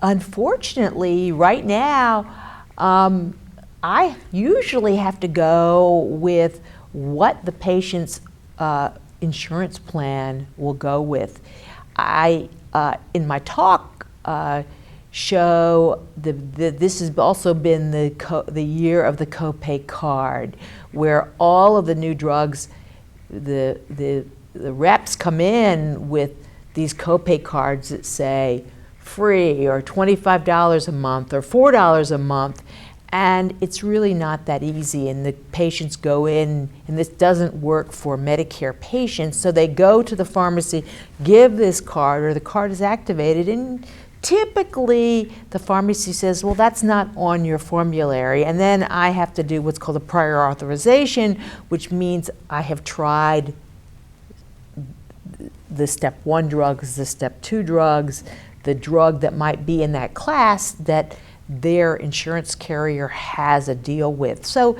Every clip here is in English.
Unfortunately, right now, I usually have to go with what the patient's insurance plan will go with. I, in my talk, show this has also been the year of the copay card, where all of the new drugs, the reps come in with these copay cards that say free or $25 a month or $4 a month, and it's really not that easy, and the patients go in, and this doesn't work for Medicare patients, so they go to the pharmacy, give this card, or the card is activated, and typically the pharmacy says, well, that's not on your formulary, and then I have to do what's called a prior authorization, which means I have tried the step 1 drugs, the step 2 drugs, the drug that might be in that class that their insurance carrier has a deal with. So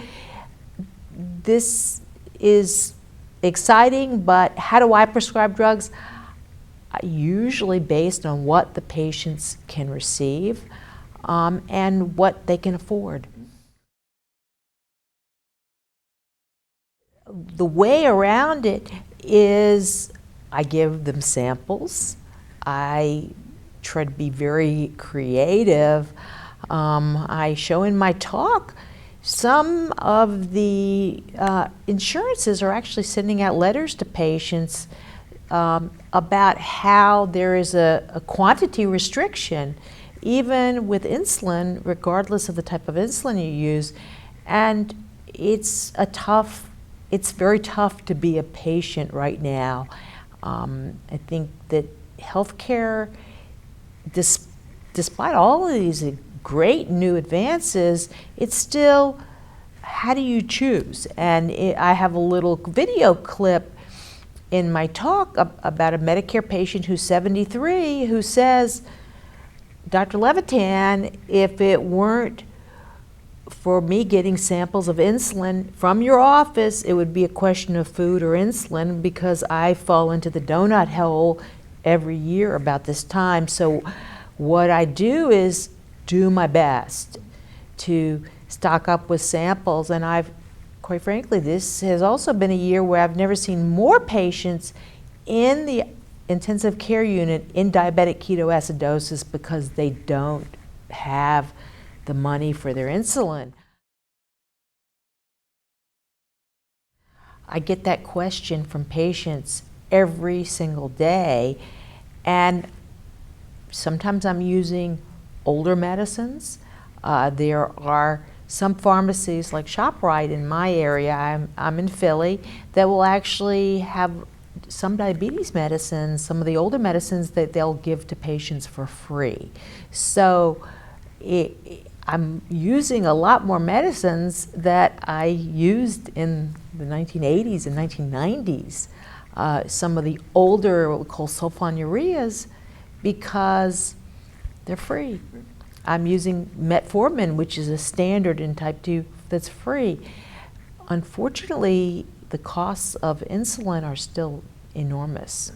this is exciting, but how do I prescribe drugs? Usually based on what the patients can receive and what they can afford. The way around it is I give them samples. I try to be very creative. I show in my talk some of the insurances are actually sending out letters to patients about how there is a quantity restriction, even with insulin, regardless of the type of insulin you use. And it's very tough to be a patient right now. I think that healthcare, despite all of these great new advances, it's still, how do you choose? And I have a little video clip in my talk about a Medicare patient who's 73 who says, Dr. Levitan, if it weren't for me getting samples of insulin from your office, it would be a question of food or insulin, because I fall into the donut hole every year about this time. So what I do is do my best to stock up with samples, and quite frankly, this has also been a year where I've never seen more patients in the intensive care unit in diabetic ketoacidosis because they don't have the money for their insulin. I get that question from patients every single day, and sometimes I'm using older medicines. There are some pharmacies like ShopRite in my area, I'm in Philly, that will actually have some diabetes medicines, some of the older medicines that they'll give to patients for free. So I'm using a lot more medicines that I used in the 1980s and 1990s. Some of the older, what we call sulfonylureas, because they're free. I'm using metformin, which is a standard in type 2 that's free. Unfortunately, the costs of insulin are still enormous.